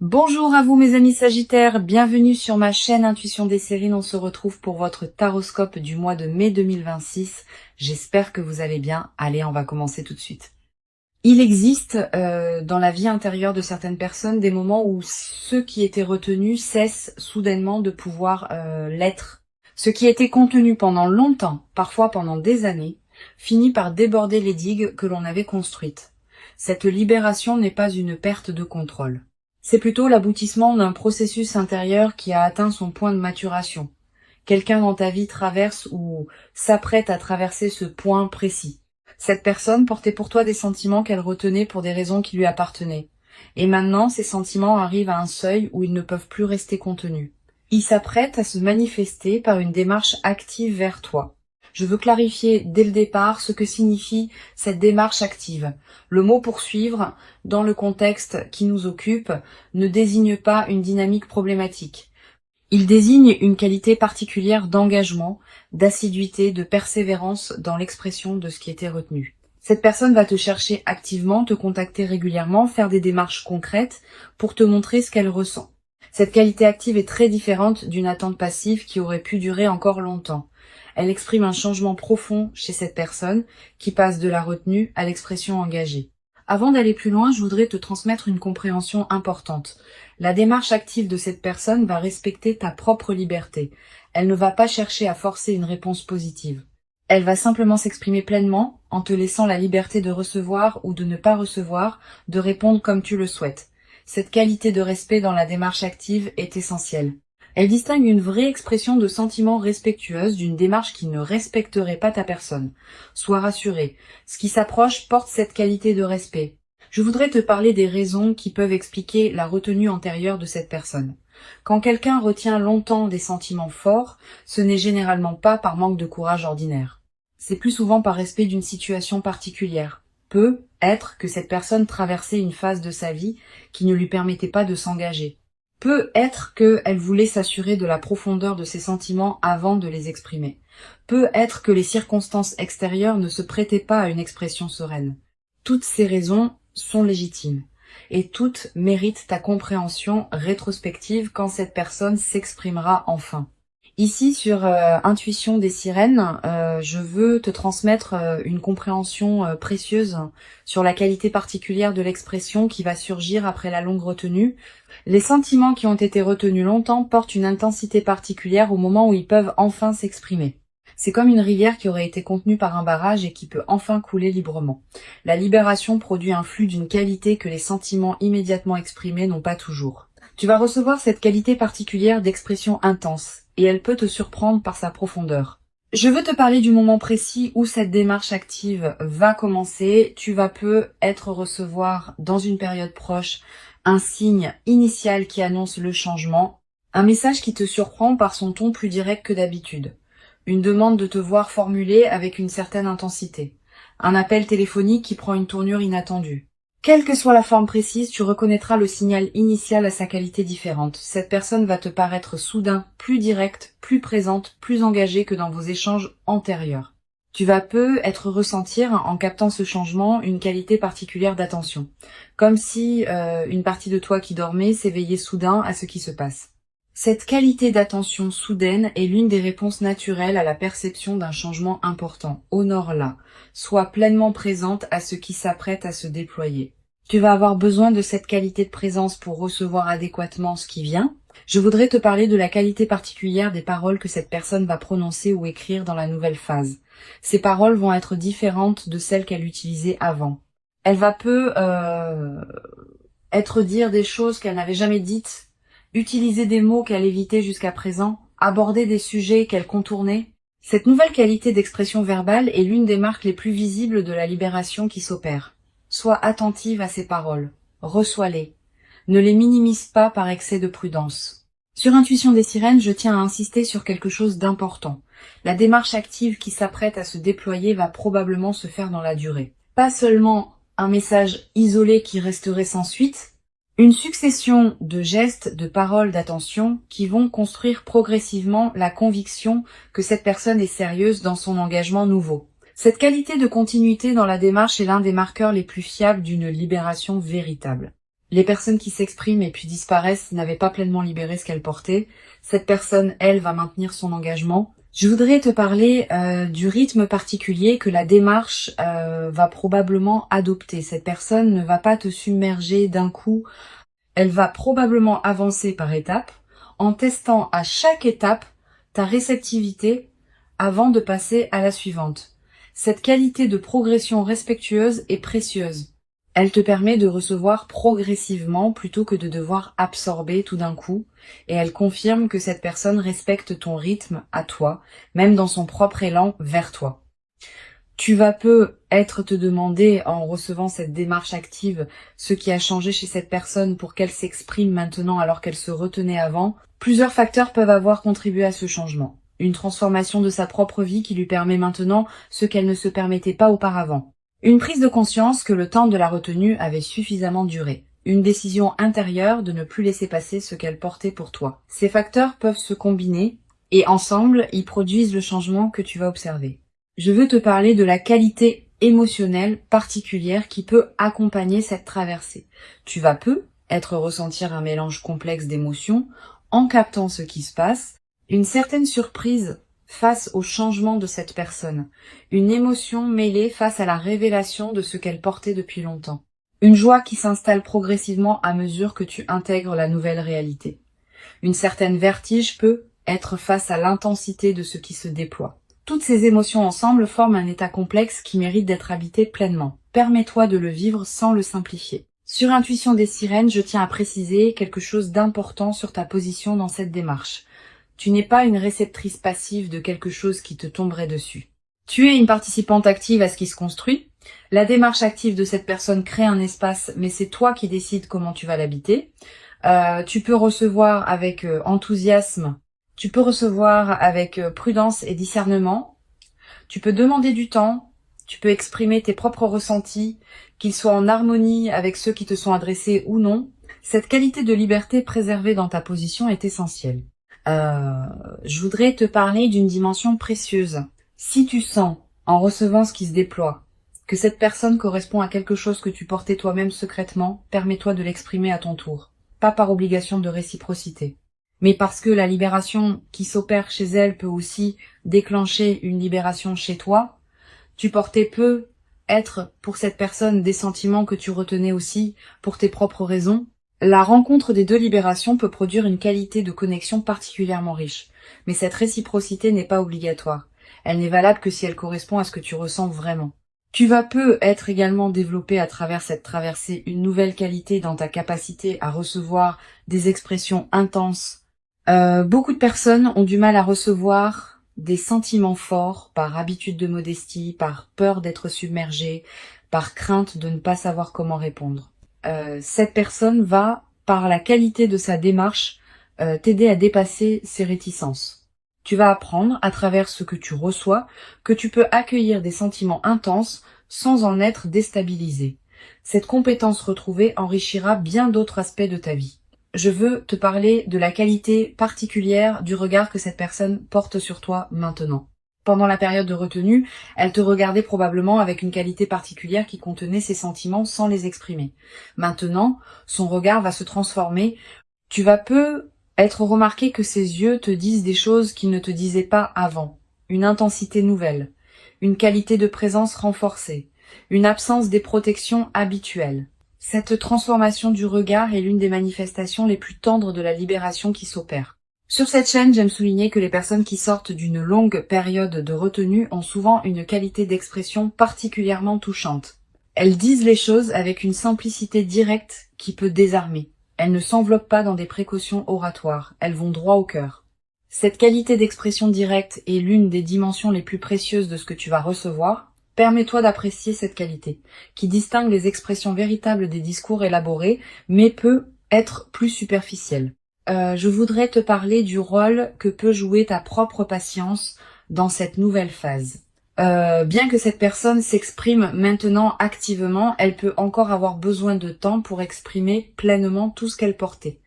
Bonjour à vous mes amis Sagittaires, bienvenue sur ma chaîne Intuition des Sérines. On se retrouve pour votre taroscope du mois de mai 2026. J'espère que vous allez bien. Allez, on va commencer tout de suite. Il existe dans la vie intérieure de certaines personnes des moments où ceux qui étaient retenus cessent soudainement de pouvoir l'être. Ce qui était contenu pendant longtemps, parfois pendant des années, finit par déborder les digues que l'on avait construites. Cette libération n'est pas une perte de contrôle. C'est plutôt l'aboutissement d'un processus intérieur qui a atteint son point de maturation. Quelqu'un dans ta vie traverse ou s'apprête à traverser ce point précis. Cette personne portait pour toi des sentiments qu'elle retenait pour des raisons qui lui appartenaient. Et maintenant, ces sentiments arrivent à un seuil où ils ne peuvent plus rester contenus. Ils s'apprêtent à se manifester par une démarche active vers toi. Je veux clarifier dès le départ ce que signifie cette démarche active. Le mot poursuivre, dans le contexte qui nous occupe, ne désigne pas une dynamique problématique. Il désigne une qualité particulière d'engagement, d'assiduité, de persévérance dans l'expression de ce qui était retenu. Cette personne va te chercher activement, te contacter régulièrement, faire des démarches concrètes pour te montrer ce qu'elle ressent. Cette qualité active est très différente d'une attente passive qui aurait pu durer encore longtemps. Elle exprime un changement profond chez cette personne qui passe de la retenue à l'expression engagée. Avant d'aller plus loin, je voudrais te transmettre une compréhension importante. La démarche active de cette personne va respecter ta propre liberté. Elle ne va pas chercher à forcer une réponse positive. Elle va simplement s'exprimer pleinement en te laissant la liberté de recevoir ou de ne pas recevoir, de répondre comme tu le souhaites. Cette qualité de respect dans la démarche active est essentielle. Elle distingue une vraie expression de sentiments respectueuse d'une démarche qui ne respecterait pas ta personne. Sois rassuré, ce qui s'approche porte cette qualité de respect. Je voudrais te parler des raisons qui peuvent expliquer la retenue antérieure de cette personne. Quand quelqu'un retient longtemps des sentiments forts, ce n'est généralement pas par manque de courage ordinaire. C'est plus souvent par respect d'une situation particulière. Peut être que cette personne traversait une phase de sa vie qui ne lui permettait pas de s'engager. Peut être qu'elle voulait s'assurer de la profondeur de ses sentiments avant de les exprimer. Peut être que les circonstances extérieures ne se prêtaient pas à une expression sereine. Toutes ces raisons sont légitimes, et toutes méritent ta compréhension rétrospective quand cette personne s'exprimera enfin. Ici, sur Intuition des Sirènes, je veux te transmettre une compréhension précieuse sur la qualité particulière de l'expression qui va surgir après la longue retenue. Les sentiments qui ont été retenus longtemps portent une intensité particulière au moment où ils peuvent enfin s'exprimer. C'est comme une rivière qui aurait été contenue par un barrage et qui peut enfin couler librement. La libération produit un flux d'une qualité que les sentiments immédiatement exprimés n'ont pas toujours. Tu vas recevoir cette qualité particulière d'expression intense, et elle peut te surprendre par sa profondeur. Je veux te parler du moment précis où cette démarche active va commencer. Tu vas peut-être recevoir dans une période proche un signe initial qui annonce le changement, un message qui te surprend par son ton plus direct que d'habitude, une demande de te voir formulée avec une certaine intensité, un appel téléphonique qui prend une tournure inattendue. Quelle que soit la forme précise, tu reconnaîtras le signal initial à sa qualité différente. Cette personne va te paraître soudain plus directe, plus présente, plus engagée que dans vos échanges antérieurs. Tu vas peut-être ressentir, en captant ce changement, une qualité particulière d'attention. Comme si une partie de toi qui dormait s'éveillait soudain à ce qui se passe. Cette qualité d'attention soudaine est l'une des réponses naturelles à la perception d'un changement important. Honore-la. Sois pleinement présente à ce qui s'apprête à se déployer. Tu vas avoir besoin de cette qualité de présence pour recevoir adéquatement ce qui vient. Je voudrais te parler de la qualité particulière des paroles que cette personne va prononcer ou écrire dans la nouvelle phase. Ces paroles vont être différentes de celles qu'elle utilisait avant. Elle va être dire des choses qu'elle n'avait jamais dites, utiliser des mots qu'elle évitait jusqu'à présent, aborder des sujets qu'elle contournait. Cette nouvelle qualité d'expression verbale est l'une des marques les plus visibles de la libération qui s'opère. Sois attentive à ces paroles, reçois-les. Ne les minimise pas par excès de prudence. Sur Intuition des Sirènes, je tiens à insister sur quelque chose d'important. La démarche active qui s'apprête à se déployer va probablement se faire dans la durée. Pas seulement un message isolé qui resterait sans suite, une succession de gestes, de paroles, d'attention qui vont construire progressivement la conviction que cette personne est sérieuse dans son engagement nouveau. Cette qualité de continuité dans la démarche est l'un des marqueurs les plus fiables d'une libération véritable. Les personnes qui s'expriment et puis disparaissent n'avaient pas pleinement libéré ce qu'elles portaient. Cette personne, elle, va maintenir son engagement. Je voudrais te parler du rythme particulier que la démarche va probablement adopter. Cette personne ne va pas te submerger d'un coup. Elle va probablement avancer par étapes en testant à chaque étape ta réceptivité avant de passer à la suivante. Cette qualité de progression respectueuse est précieuse. Elle te permet de recevoir progressivement plutôt que de devoir absorber tout d'un coup, et elle confirme que cette personne respecte ton rythme à toi, même dans son propre élan vers toi. Tu vas peut-être te demander, en recevant cette démarche active, ce qui a changé chez cette personne pour qu'elle s'exprime maintenant alors qu'elle se retenait avant. Plusieurs facteurs peuvent avoir contribué à ce changement. Une transformation de sa propre vie qui lui permet maintenant ce qu'elle ne se permettait pas auparavant. Une prise de conscience que le temps de la retenue avait suffisamment duré. Une décision intérieure de ne plus laisser passer ce qu'elle portait pour toi. Ces facteurs peuvent se combiner et ensemble, ils produisent le changement que tu vas observer. Je veux te parler de la qualité émotionnelle particulière qui peut accompagner cette traversée. Tu vas peut-être ressentir un mélange complexe d'émotions en captant ce qui se passe, une certaine surprise face au changement de cette personne, une émotion mêlée face à la révélation de ce qu'elle portait depuis longtemps, une joie qui s'installe progressivement à mesure que tu intègres la nouvelle réalité. Une certaine vertige peut être face à l'intensité de ce qui se déploie. Toutes ces émotions ensemble forment un état complexe qui mérite d'être habité pleinement. Permets-toi de le vivre sans le simplifier. Sur Intuition des Sirènes, je tiens à préciser quelque chose d'important sur ta position dans cette démarche. Tu n'es pas une réceptrice passive de quelque chose qui te tomberait dessus. Tu es une participante active à ce qui se construit. La démarche active de cette personne crée un espace, mais c'est toi qui décides comment tu vas l'habiter. Tu peux recevoir avec enthousiasme. Tu peux recevoir avec prudence et discernement. Tu peux demander du temps. Tu peux exprimer tes propres ressentis, qu'ils soient en harmonie avec ceux qui te sont adressés ou non. Cette qualité de liberté préservée dans ta position est essentielle. Je voudrais te parler d'une dimension précieuse. Si tu sens, en recevant ce qui se déploie, que cette personne correspond à quelque chose que tu portais toi-même secrètement, permets-toi de l'exprimer à ton tour. Pas par obligation de réciprocité, mais parce que la libération qui s'opère chez elle peut aussi déclencher une libération chez toi. Tu portais peut-être pour cette personne des sentiments que tu retenais aussi pour tes propres raisons. La rencontre des deux libérations peut produire une qualité de connexion particulièrement riche, mais cette réciprocité n'est pas obligatoire. Elle n'est valable que si elle correspond à ce que tu ressens vraiment. Tu vas peut-être également développer à travers cette traversée une nouvelle qualité dans ta capacité à recevoir des expressions intenses. Beaucoup de personnes ont du mal à recevoir des sentiments forts par habitude de modestie, par peur d'être submergée, par crainte de ne pas savoir comment répondre. Cette personne va, par la qualité de sa démarche, t'aider à dépasser ces réticences. Tu vas apprendre, à travers ce que tu reçois, que tu peux accueillir des sentiments intenses sans en être déstabilisé. Cette compétence retrouvée enrichira bien d'autres aspects de ta vie. Je veux te parler de la qualité particulière du regard que cette personne porte sur toi maintenant. Pendant la période de retenue, elle te regardait probablement avec une qualité particulière qui contenait ses sentiments sans les exprimer. Maintenant, son regard va se transformer. Tu vas être remarqué que ses yeux te disent des choses qu'ils ne te disaient pas avant. Une intensité nouvelle, une qualité de présence renforcée, une absence des protections habituelles. Cette transformation du regard est l'une des manifestations les plus tendres de la libération qui s'opère. Sur cette chaîne, j'aime souligner que les personnes qui sortent d'une longue période de retenue ont souvent une qualité d'expression particulièrement touchante. Elles disent les choses avec une simplicité directe qui peut désarmer. Elles ne s'enveloppent pas dans des précautions oratoires, elles vont droit au cœur. Cette qualité d'expression directe est l'une des dimensions les plus précieuses de ce que tu vas recevoir. Permets-toi d'apprécier cette qualité, qui distingue les expressions véritables des discours élaborés, mais peut être plus superficielle. Je voudrais te parler du rôle que peut jouer ta propre patience dans cette nouvelle phase. Bien que cette personne s'exprime maintenant activement, elle peut encore avoir besoin de temps pour exprimer pleinement tout ce qu'elle portait.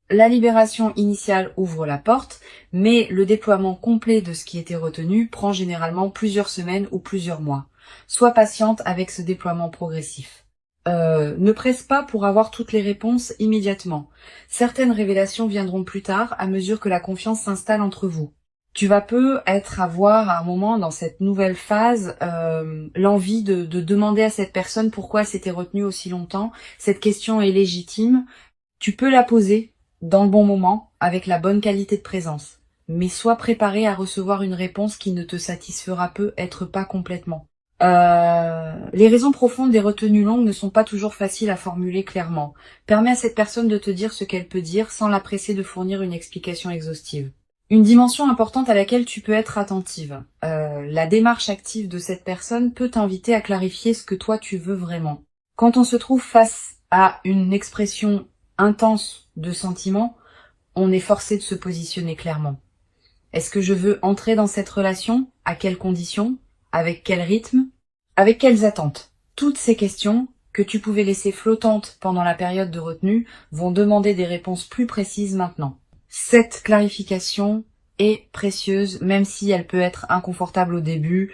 La libération initiale ouvre la porte, mais le déploiement complet de ce qui était retenu prend généralement plusieurs semaines ou plusieurs mois. Sois patiente avec ce déploiement progressif. Ne presse pas pour avoir toutes les réponses immédiatement. Certaines révélations viendront plus tard à mesure que la confiance s'installe entre vous. Tu vas avoir à un moment dans cette nouvelle phase l'envie de demander à cette personne pourquoi elle s'était retenue aussi longtemps. Cette question est légitime. Tu peux la poser dans le bon moment avec la bonne qualité de présence. Mais sois préparé à recevoir une réponse qui ne te satisfera peut-être pas complètement. Les raisons profondes des retenues longues ne sont pas toujours faciles à formuler clairement. Permets à cette personne de te dire ce qu'elle peut dire sans la presser de fournir une explication exhaustive. Une dimension importante à laquelle tu peux être attentive. La démarche active de cette personne peut t'inviter à clarifier ce que toi tu veux vraiment. Quand on se trouve face à une expression intense de sentiments, on est forcé de se positionner clairement. Est-ce que je veux entrer dans cette relation? À quelles conditions? Avec quel rythme? Avec quelles attentes? Toutes ces questions que tu pouvais laisser flottantes pendant la période de retenue vont demander des réponses plus précises maintenant. Cette clarification est précieuse, même si elle peut être inconfortable au début.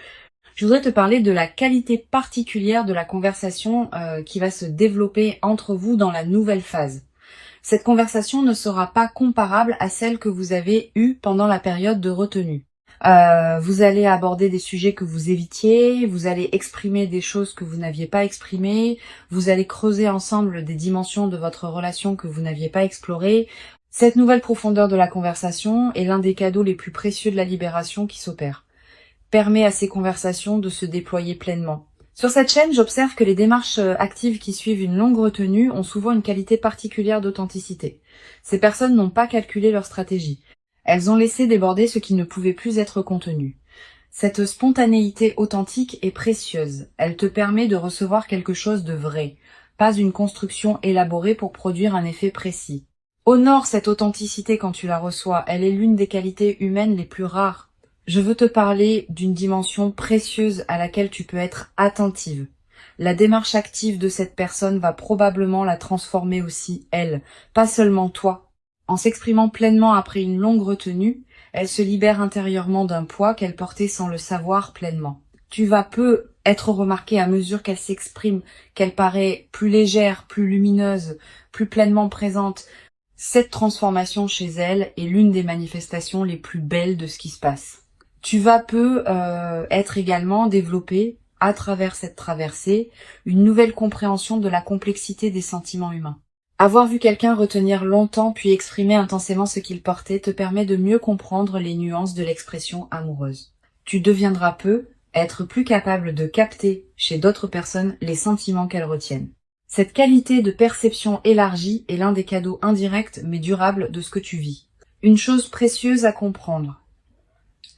Je voudrais te parler de la qualité particulière de la conversation qui va se développer entre vous dans la nouvelle phase. Cette conversation ne sera pas comparable à celle que vous avez eue pendant la période de retenue. Vous allez aborder des sujets que vous évitiez, vous allez exprimer des choses que vous n'aviez pas exprimées, vous allez creuser ensemble des dimensions de votre relation que vous n'aviez pas explorées. Cette nouvelle profondeur de la conversation est l'un des cadeaux les plus précieux de la libération qui s'opère. Permet à ces conversations de se déployer pleinement. Sur cette chaîne, j'observe que les démarches actives qui suivent une longue retenue ont souvent une qualité particulière d'authenticité. Ces personnes n'ont pas calculé leur stratégie. Elles ont laissé déborder ce qui ne pouvait plus être contenu. Cette spontanéité authentique est précieuse. Elle te permet de recevoir quelque chose de vrai, pas une construction élaborée pour produire un effet précis. Honore cette authenticité quand tu la reçois. Elle est l'une des qualités humaines les plus rares. Je veux te parler d'une dimension précieuse à laquelle tu peux être attentive. La démarche active de cette personne va probablement la transformer aussi, elle, pas seulement toi. En s'exprimant pleinement après une longue retenue, elle se libère intérieurement d'un poids qu'elle portait sans le savoir pleinement. Tu vas peu être remarqué à mesure qu'elle s'exprime, qu'elle paraît plus légère, plus lumineuse, plus pleinement présente. Cette transformation chez elle est l'une des manifestations les plus belles de ce qui se passe. Tu vas peu être également développé, à travers cette traversée, une nouvelle compréhension de la complexité des sentiments humains. Avoir vu quelqu'un retenir longtemps puis exprimer intensément ce qu'il portait te permet de mieux comprendre les nuances de l'expression amoureuse. Tu deviendras peu être plus capable de capter chez d'autres personnes les sentiments qu'elles retiennent. Cette qualité de perception élargie est l'un des cadeaux indirects mais durables de ce que tu vis. Une chose précieuse à comprendre.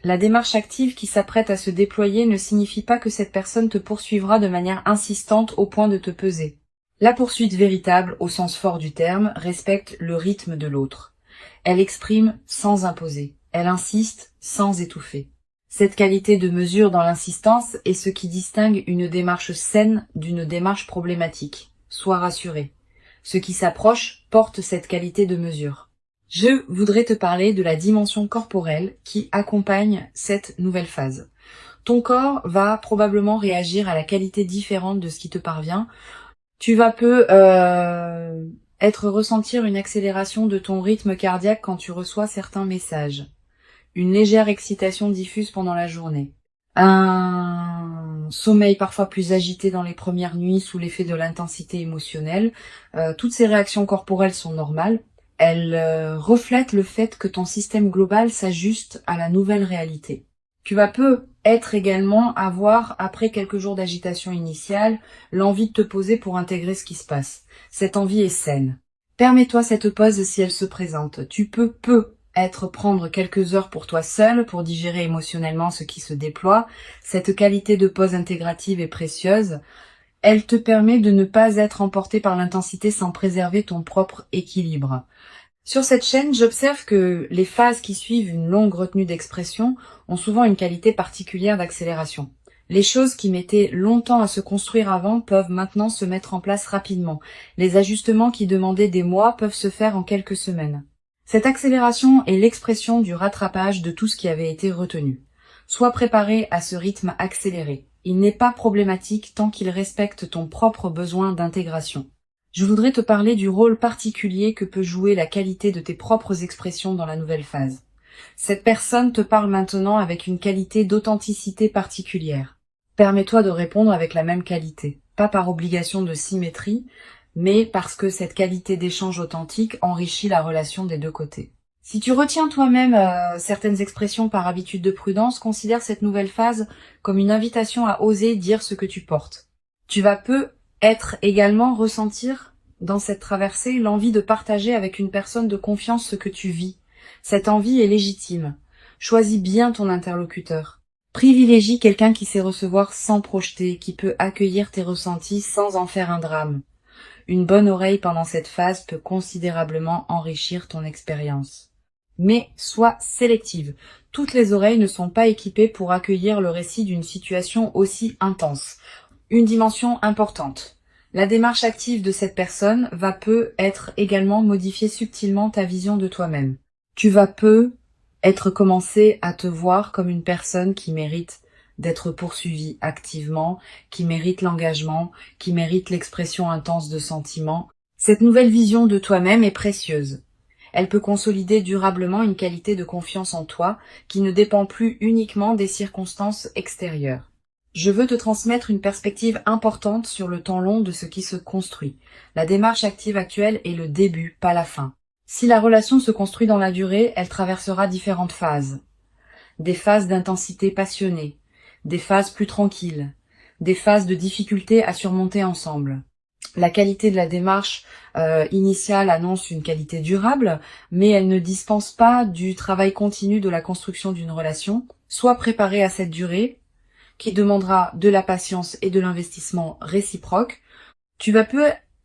La démarche active qui s'apprête à se déployer ne signifie pas que cette personne te poursuivra de manière insistante au point de te peser. La poursuite véritable, au sens fort du terme, respecte le rythme de l'autre. Elle exprime sans imposer. Elle insiste sans étouffer. Cette qualité de mesure dans l'insistance est ce qui distingue une démarche saine d'une démarche problématique. Sois rassuré. Ce qui s'approche porte cette qualité de mesure. Je voudrais te parler de la dimension corporelle qui accompagne cette nouvelle phase. Ton corps va probablement réagir à la qualité différente de ce qui te parvient. Tu vas ressentir une accélération de ton rythme cardiaque quand tu reçois certains messages. Une légère excitation diffuse pendant la journée. Un sommeil parfois plus agité dans les premières nuits sous l'effet de l'intensité émotionnelle. Toutes ces réactions corporelles sont normales. Elles reflètent le fait que ton système global s'ajuste à la nouvelle réalité. Tu vas peut-être également avoir, après quelques jours d'agitation initiale, l'envie de te poser pour intégrer ce qui se passe. Cette envie est saine. Permets-toi cette pause si elle se présente. Tu peux prendre quelques heures pour toi seul, pour digérer émotionnellement ce qui se déploie. Cette qualité de pause intégrative est précieuse. Elle te permet de ne pas être emporté par l'intensité sans préserver ton propre équilibre. Sur cette chaîne, j'observe que les phases qui suivent une longue retenue d'expression ont souvent une qualité particulière d'accélération. Les choses qui mettaient longtemps à se construire avant peuvent maintenant se mettre en place rapidement. Les ajustements qui demandaient des mois peuvent se faire en quelques semaines. Cette accélération est l'expression du rattrapage de tout ce qui avait été retenu. Sois préparé à ce rythme accéléré. Il n'est pas problématique tant qu'il respecte ton propre besoin d'intégration. Je voudrais te parler du rôle particulier que peut jouer la qualité de tes propres expressions dans la nouvelle phase. Cette personne te parle maintenant avec une qualité d'authenticité particulière. Permets-toi de répondre avec la même qualité, pas par obligation de symétrie, mais parce que cette qualité d'échange authentique enrichit la relation des deux côtés. Si tu retiens toi-même certaines expressions par habitude de prudence, considère cette nouvelle phase comme une invitation à oser dire ce que tu portes. Tu vas être également ressentir dans cette traversée l'envie de partager avec une personne de confiance ce que tu vis. Cette envie est légitime. Choisis bien ton interlocuteur. Privilégie quelqu'un qui sait recevoir sans projeter, qui peut accueillir tes ressentis sans en faire un drame. Une bonne oreille pendant cette phase peut considérablement enrichir ton expérience. Mais sois sélective. Toutes les oreilles ne sont pas équipées pour accueillir le récit d'une situation aussi intense. Une dimension importante. La démarche active de cette personne va être également modifier subtilement ta vision de toi-même. Tu vas être commencé à te voir comme une personne qui mérite d'être poursuivie activement, qui mérite l'engagement, qui mérite l'expression intense de sentiments. Cette nouvelle vision de toi-même est précieuse. Elle peut consolider durablement une qualité de confiance en toi qui ne dépend plus uniquement des circonstances extérieures. Je veux te transmettre une perspective importante sur le temps long de ce qui se construit. La démarche active actuelle est le début, pas la fin. Si la relation se construit dans la durée, elle traversera différentes phases. Des phases d'intensité passionnée, des phases plus tranquilles, des phases de difficulté à surmonter ensemble. La qualité de la démarche initiale annonce une qualité durable, mais elle ne dispense pas du travail continu de la construction d'une relation. Sois préparé à cette durée, qui demandera de la patience et de l'investissement réciproque. Tu vas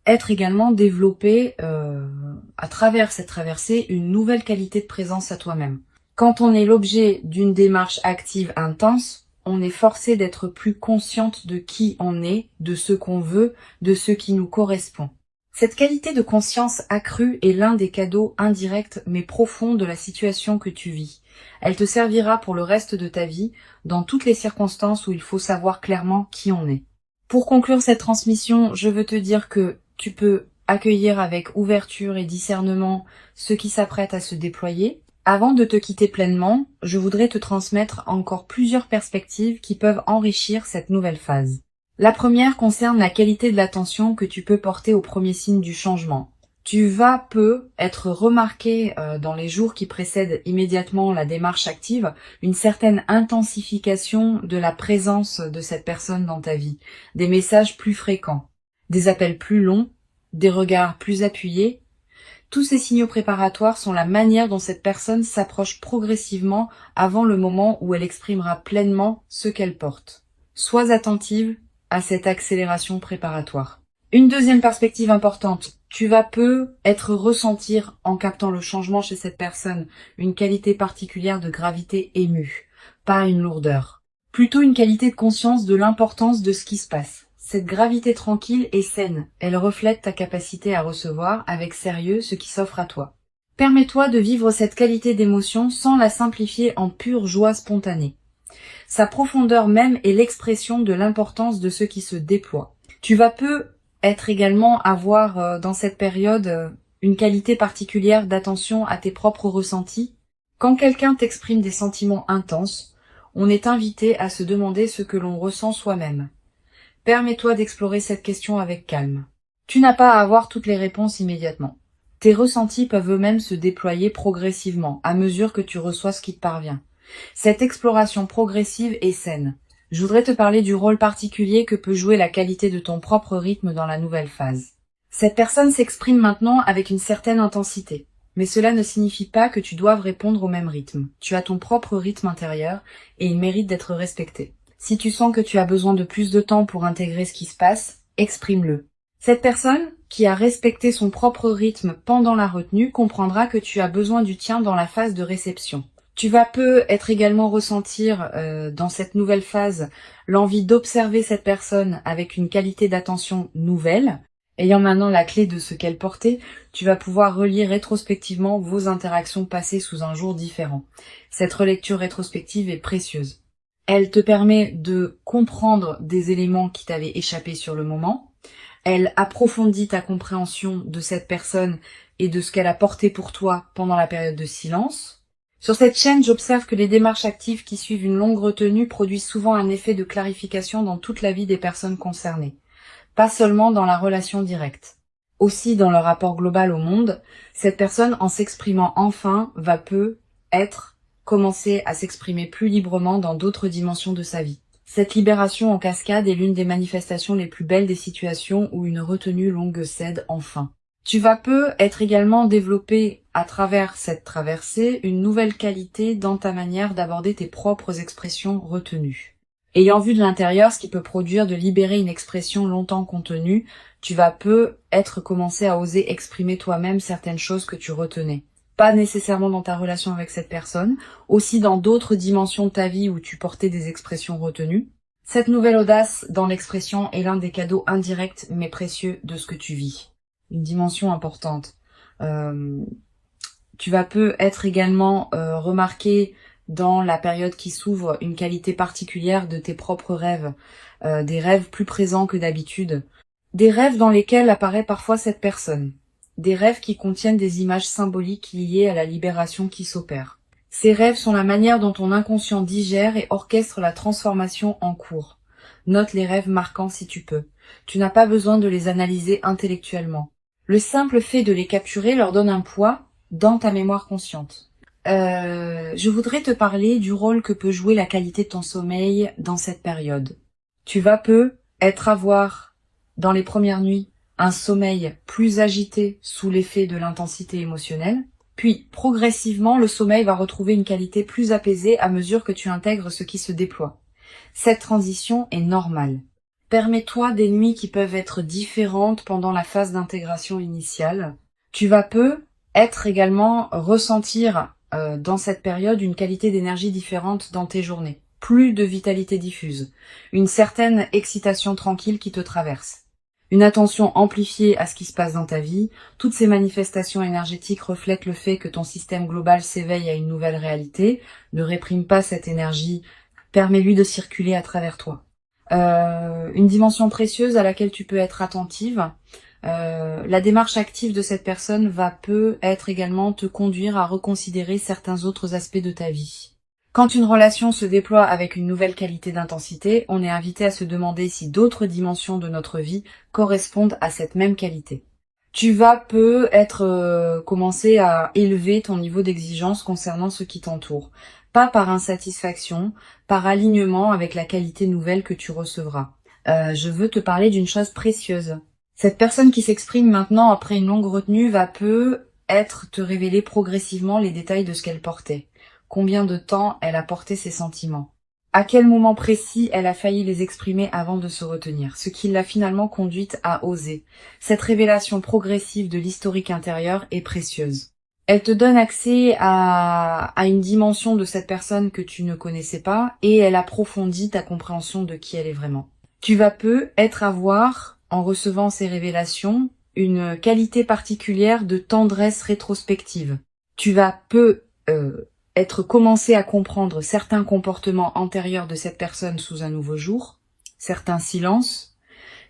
être également développé à travers cette traversée une nouvelle qualité de présence à toi-même. Quand on est l'objet d'une démarche active intense, on est forcé d'être plus consciente de qui on est, de ce qu'on veut, de ce qui nous correspond. Cette qualité de conscience accrue est l'un des cadeaux indirects mais profonds de la situation que tu vis. Elle te servira pour le reste de ta vie, dans toutes les circonstances où il faut savoir clairement qui on est. Pour conclure cette transmission, je veux te dire que tu peux accueillir avec ouverture et discernement ce qui s'apprête à se déployer. Avant de te quitter pleinement, je voudrais te transmettre encore plusieurs perspectives qui peuvent enrichir cette nouvelle phase. La première concerne la qualité de l'attention que tu peux porter aux premiers signes du changement. Tu vas être remarqué dans les jours qui précèdent immédiatement la démarche active, une certaine intensification de la présence de cette personne dans ta vie, des messages plus fréquents, des appels plus longs, des regards plus appuyés. Tous ces signaux préparatoires sont la manière dont cette personne s'approche progressivement avant le moment où elle exprimera pleinement ce qu'elle porte. Sois attentive à cette accélération préparatoire. Une deuxième perspective importante, tu vas être ressentir en captant le changement chez cette personne une qualité particulière de gravité émue, pas une lourdeur. Plutôt une qualité de conscience de l'importance de ce qui se passe. Cette gravité tranquille est saine, elle reflète ta capacité à recevoir avec sérieux ce qui s'offre à toi. Permets-toi de vivre cette qualité d'émotion sans la simplifier en pure joie spontanée. Sa profondeur même est l'expression de l'importance de ce qui se déploie. Tu vas être également avoir dans cette période une qualité particulière d'attention à tes propres ressentis. Quand quelqu'un t'exprime des sentiments intenses, on est invité à se demander ce que l'on ressent soi-même. Permets-toi d'explorer cette question avec calme. Tu n'as pas à avoir toutes les réponses immédiatement. Tes ressentis peuvent eux-mêmes se déployer progressivement, à mesure que tu reçois ce qui te parvient. Cette exploration progressive est saine. Je voudrais te parler du rôle particulier que peut jouer la qualité de ton propre rythme dans la nouvelle phase. Cette personne s'exprime maintenant avec une certaine intensité, mais cela ne signifie pas que tu doives répondre au même rythme. Tu as ton propre rythme intérieur et il mérite d'être respecté. Si tu sens que tu as besoin de plus de temps pour intégrer ce qui se passe, exprime-le. Cette personne, qui a respecté son propre rythme pendant la retenue, comprendra que tu as besoin du tien dans la phase de réception. Tu vas être également ressentir dans cette nouvelle phase l'envie d'observer cette personne avec une qualité d'attention nouvelle. Ayant maintenant la clé de ce qu'elle portait, tu vas pouvoir relire rétrospectivement vos interactions passées sous un jour différent. Cette relecture rétrospective est précieuse. Elle te permet de comprendre des éléments qui t'avaient échappé sur le moment. Elle approfondit ta compréhension de cette personne et de ce qu'elle a porté pour toi pendant la période de silence. Sur cette chaîne, j'observe que les démarches actives qui suivent une longue retenue produisent souvent un effet de clarification dans toute la vie des personnes concernées, pas seulement dans la relation directe. Aussi, dans le rapport global au monde, cette personne, en s'exprimant enfin, va commencer à s'exprimer plus librement dans d'autres dimensions de sa vie. Cette libération en cascade est l'une des manifestations les plus belles des situations où une retenue longue cède enfin. Tu vas être également développé à travers cette traversée une nouvelle qualité dans ta manière d'aborder tes propres expressions retenues. Ayant vu de l'intérieur ce qui peut produire de libérer une expression longtemps contenue, tu vas commencer à oser exprimer toi-même certaines choses que tu retenais. Pas nécessairement dans ta relation avec cette personne, aussi dans d'autres dimensions de ta vie où tu portais des expressions retenues. Cette nouvelle audace dans l'expression est l'un des cadeaux indirects mais précieux de ce que tu vis. Une dimension importante. Tu vas être également remarqué dans la période qui s'ouvre une qualité particulière de tes propres rêves, des rêves plus présents que d'habitude, des rêves dans lesquels apparaît parfois cette personne, des rêves qui contiennent des images symboliques liées à la libération qui s'opère. Ces rêves sont la manière dont ton inconscient digère et orchestre la transformation en cours. Note les rêves marquants si tu peux. Tu n'as pas besoin de les analyser intellectuellement. Le simple fait de les capturer leur donne un poids dans ta mémoire consciente. Je voudrais te parler du rôle que peut jouer la qualité de ton sommeil dans cette période. Tu vas avoir, dans les premières nuits, un sommeil plus agité sous l'effet de l'intensité émotionnelle, puis progressivement le sommeil va retrouver une qualité plus apaisée à mesure que tu intègres ce qui se déploie. Cette transition est normale. Permets-toi des nuits qui peuvent être différentes pendant la phase d'intégration initiale. Tu vas également ressentir dans cette période une qualité d'énergie différente dans tes journées. Plus de vitalité diffuse, une certaine excitation tranquille qui te traverse. Une attention amplifiée à ce qui se passe dans ta vie, toutes ces manifestations énergétiques reflètent le fait que ton système global s'éveille à une nouvelle réalité, ne réprime pas cette énergie, permets-lui de circuler à travers toi. Une dimension précieuse à laquelle tu peux être attentive. La démarche active de cette personne va être également te conduire à reconsidérer certains autres aspects de ta vie. Quand une relation se déploie avec une nouvelle qualité d'intensité, on est invité à se demander si d'autres dimensions de notre vie correspondent à cette même qualité. Tu vas commencer à élever ton niveau d'exigence concernant ce qui t'entoure. Pas par insatisfaction, par alignement avec la qualité nouvelle que tu recevras. Je veux te parler d'une chose précieuse. Cette personne qui s'exprime maintenant après une longue retenue va te révéler progressivement les détails de ce qu'elle portait. Combien de temps elle a porté ses sentiments. À quel moment précis elle a failli les exprimer avant de se retenir, ce qui l'a finalement conduite à oser. Cette révélation progressive de l'historique intérieur est précieuse. Elle te donne accès à une dimension de cette personne que tu ne connaissais pas et elle approfondit ta compréhension de qui elle est vraiment. Tu vas avoir, en recevant ces révélations, une qualité particulière de tendresse rétrospective. Tu vas commencé à comprendre certains comportements antérieurs de cette personne sous un nouveau jour, certains silences,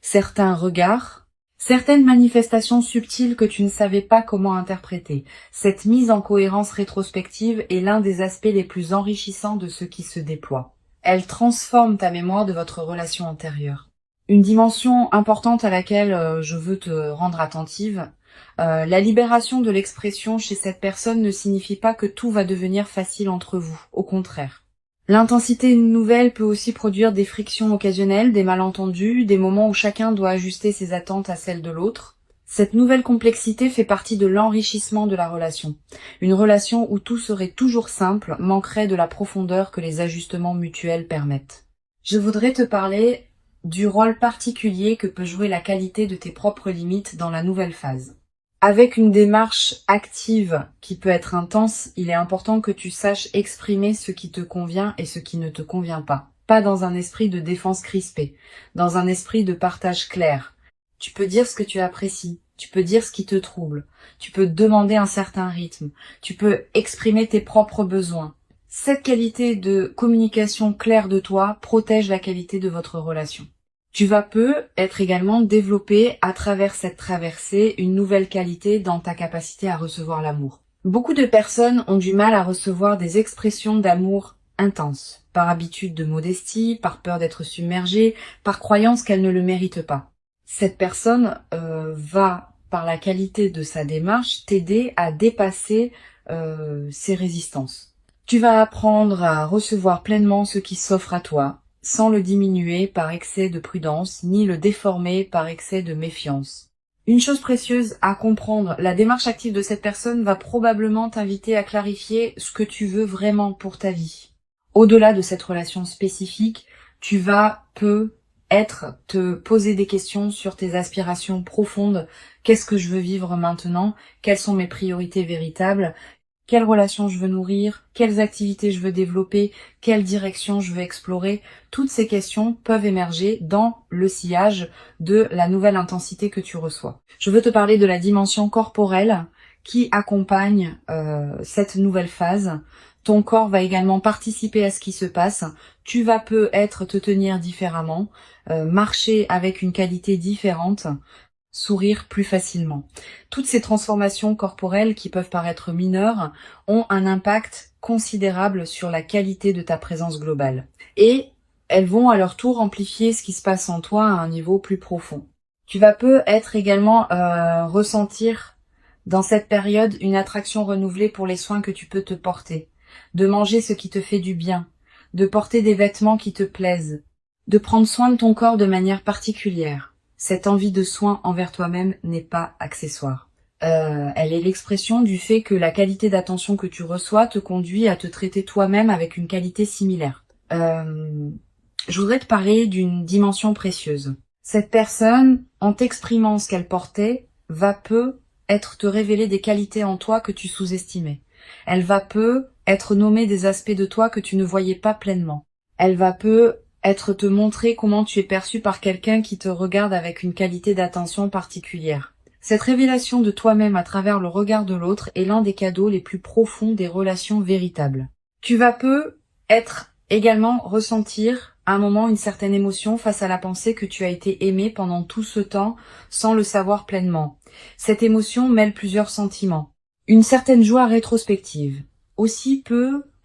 certains regards, certaines manifestations subtiles que tu ne savais pas comment interpréter. Cette mise en cohérence rétrospective est l'un des aspects les plus enrichissants de ce qui se déploie. Elle transforme ta mémoire de votre relation antérieure. Une dimension importante à laquelle je veux te rendre attentive, la libération de l'expression chez cette personne ne signifie pas que tout va devenir facile entre vous, au contraire. L'intensité nouvelle peut aussi produire des frictions occasionnelles, des malentendus, des moments où chacun doit ajuster ses attentes à celles de l'autre. Cette nouvelle complexité fait partie de l'enrichissement de la relation. Une relation où tout serait toujours simple manquerait de la profondeur que les ajustements mutuels permettent. Je voudrais te parler du rôle particulier que peut jouer la qualité de tes propres limites dans la nouvelle phase. Avec une démarche active qui peut être intense, il est important que tu saches exprimer ce qui te convient et ce qui ne te convient pas. Pas dans un esprit de défense crispée, dans un esprit de partage clair. Tu peux dire ce que tu apprécies, tu peux dire ce qui te trouble, tu peux demander un certain rythme, tu peux exprimer tes propres besoins. Cette qualité de communication claire de toi protège la qualité de votre relation. Tu vas être également développé à travers cette traversée une nouvelle qualité dans ta capacité à recevoir l'amour. Beaucoup de personnes ont du mal à recevoir des expressions d'amour intenses, par habitude de modestie, par peur d'être submergée, par croyance qu'elles ne le méritent pas. Cette personne va, par la qualité de sa démarche, t'aider à dépasser ces résistances. Tu vas apprendre à recevoir pleinement ce qui s'offre à toi, sans le diminuer par excès de prudence, ni le déformer par excès de méfiance. Une chose précieuse à comprendre, la démarche active de cette personne va probablement t'inviter à clarifier ce que tu veux vraiment pour ta vie. Au-delà de cette relation spécifique, tu vas te poser des questions sur tes aspirations profondes. Qu'est-ce que je veux vivre maintenant? Quelles sont mes priorités véritables? Quelles relations je veux nourrir, quelles activités je veux développer, quelle direction je veux explorer. Toutes ces questions peuvent émerger dans le sillage de la nouvelle intensité que tu reçois. Je veux te parler de la dimension corporelle qui accompagne cette nouvelle phase. Ton corps va également participer à ce qui se passe. Tu vas peut-être te tenir différemment, marcher avec une qualité différente, sourire plus facilement. Toutes ces transformations corporelles qui peuvent paraître mineures ont un impact considérable sur la qualité de ta présence globale. Et elles vont à leur tour amplifier ce qui se passe en toi à un niveau plus profond. Tu vas peut-être également ressentir dans cette période une attraction renouvelée pour les soins que tu peux te porter, de manger ce qui te fait du bien, de porter des vêtements qui te plaisent, de prendre soin de ton corps de manière particulière. Cette envie de soin envers toi-même n'est pas accessoire. Elle est l'expression du fait que la qualité d'attention que tu reçois te conduit à te traiter toi-même avec une qualité similaire. Je voudrais te parler d'une dimension précieuse. Cette personne, en t'exprimant ce qu'elle portait, va être te révéler des qualités en toi que tu sous-estimais. Elle va être nommer des aspects de toi que tu ne voyais pas pleinement. Elle va être te montrer comment tu es perçu par quelqu'un qui te regarde avec une qualité d'attention particulière. Cette révélation de toi-même à travers le regard de l'autre est l'un des cadeaux les plus profonds des relations véritables. Tu vas être également ressentir à un moment une certaine émotion face à la pensée que tu as été aimé pendant tout ce temps sans le savoir pleinement. Cette émotion mêle plusieurs sentiments. Une certaine joie rétrospective. Aussi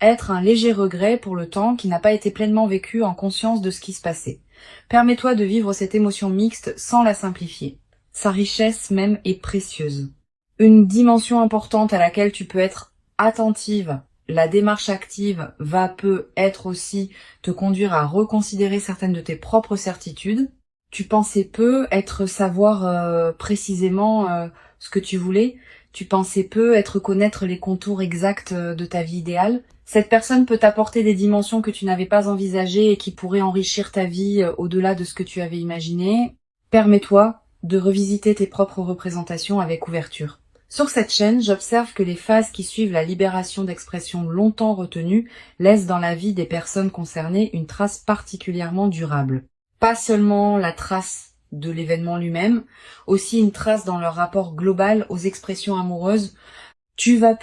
être un léger regret pour le temps qui n'a pas été pleinement vécu en conscience de ce qui se passait. Permets-toi de vivre cette émotion mixte sans la simplifier. Sa richesse même est précieuse. Une dimension importante à laquelle tu peux être attentive, la démarche active être aussi te conduire à reconsidérer certaines de tes propres certitudes. Tu pensais savoir précisément ce que tu voulais. Tu pensais connaître les contours exacts de ta vie idéale. Cette personne peut t'apporter des dimensions que tu n'avais pas envisagées et qui pourraient enrichir ta vie au-delà de ce que tu avais imaginé. Permets-toi de revisiter tes propres représentations avec ouverture. Sur cette chaîne, j'observe que les phases qui suivent la libération d'expressions longtemps retenues laissent dans la vie des personnes concernées une trace particulièrement durable. Pas seulement la trace de l'événement lui-même, aussi une trace dans leur rapport global aux expressions amoureuses. Tu vas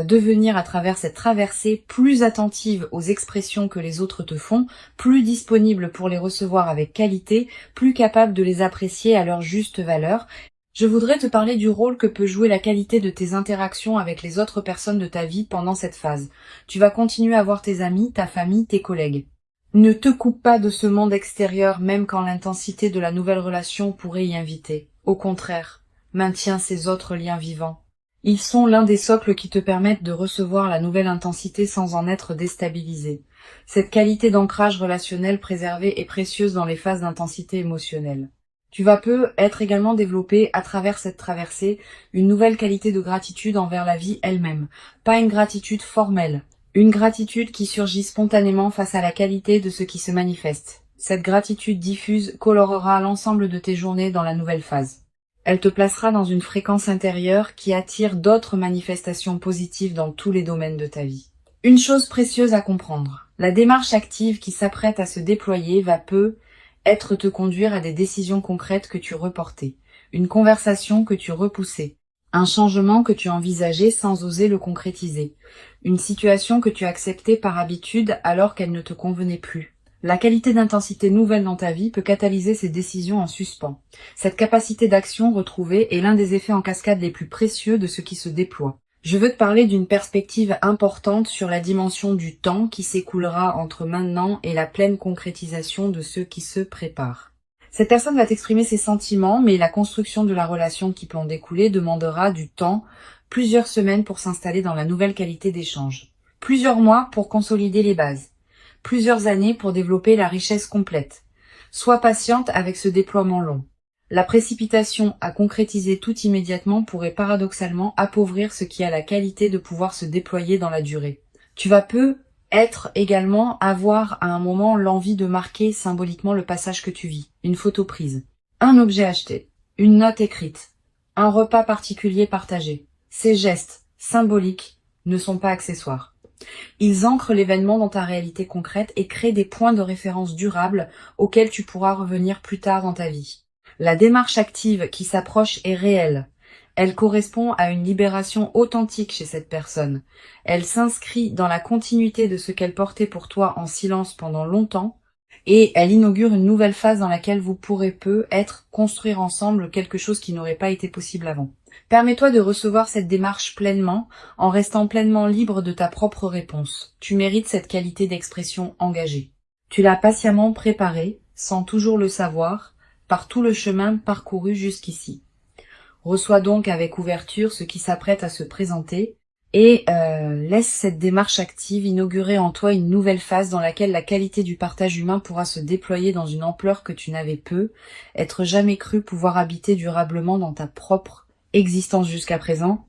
devenir à travers cette traversée plus attentive aux expressions que les autres te font, plus disponible pour les recevoir avec qualité, plus capable de les apprécier à leur juste valeur. Je voudrais te parler du rôle que peut jouer la qualité de tes interactions avec les autres personnes de ta vie pendant cette phase. Tu vas continuer à voir tes amis, ta famille, tes collègues. Ne te coupe pas de ce monde extérieur même quand l'intensité de la nouvelle relation pourrait y inviter. Au contraire, maintiens ces autres liens vivants. Ils sont l'un des socles qui te permettent de recevoir la nouvelle intensité sans en être déstabilisé. Cette qualité d'ancrage relationnel préservée est précieuse dans les phases d'intensité émotionnelle. Tu vas être également développé à travers cette traversée une nouvelle qualité de gratitude envers la vie elle-même. Pas une gratitude formelle. Une gratitude qui surgit spontanément face à la qualité de ce qui se manifeste. Cette gratitude diffuse colorera l'ensemble de tes journées dans la nouvelle phase. Elle te placera dans une fréquence intérieure qui attire d'autres manifestations positives dans tous les domaines de ta vie. Une chose précieuse à comprendre. La démarche active qui s'apprête à se déployer va te conduire à des décisions concrètes que tu reportais. Une conversation que tu repoussais. Un changement que tu envisageais sans oser le concrétiser. Une situation que tu acceptais par habitude alors qu'elle ne te convenait plus. La qualité d'intensité nouvelle dans ta vie peut catalyser ces décisions en suspens. Cette capacité d'action retrouvée est l'un des effets en cascade les plus précieux de ce qui se déploie. Je veux te parler d'une perspective importante sur la dimension du temps qui s'écoulera entre maintenant et la pleine concrétisation de ce qui se prépare. Cette personne va t'exprimer ses sentiments, mais la construction de la relation qui peut en découler demandera du temps, plusieurs semaines pour s'installer dans la nouvelle qualité d'échange, plusieurs mois pour consolider les bases, plusieurs années pour développer la richesse complète. Sois patiente avec ce déploiement long. La précipitation à concrétiser tout immédiatement pourrait paradoxalement appauvrir ce qui a la qualité de pouvoir se déployer dans la durée. Tu vas être également avoir à un moment l'envie de marquer symboliquement le passage que tu vis, une photo prise, un objet acheté, une note écrite, un repas particulier partagé. Ces gestes symboliques ne sont pas accessoires. Ils ancrent l'événement dans ta réalité concrète et créent des points de référence durables auxquels tu pourras revenir plus tard dans ta vie. La démarche active qui s'approche est réelle. Elle correspond à une libération authentique chez cette personne. Elle s'inscrit dans la continuité de ce qu'elle portait pour toi en silence pendant longtemps et elle inaugure une nouvelle phase dans laquelle vous pourrez construire ensemble quelque chose qui n'aurait pas été possible avant. Permets-toi de recevoir cette démarche pleinement en restant pleinement libre de ta propre réponse. Tu mérites cette qualité d'expression engagée. Tu l'as patiemment préparée, sans toujours le savoir, par tout le chemin parcouru jusqu'ici. Reçois donc avec ouverture ce qui s'apprête à se présenter et laisse cette démarche active inaugurer en toi une nouvelle phase dans laquelle la qualité du partage humain pourra se déployer dans une ampleur que tu n'avais être jamais cru pouvoir habiter durablement dans ta propre existence jusqu'à présent.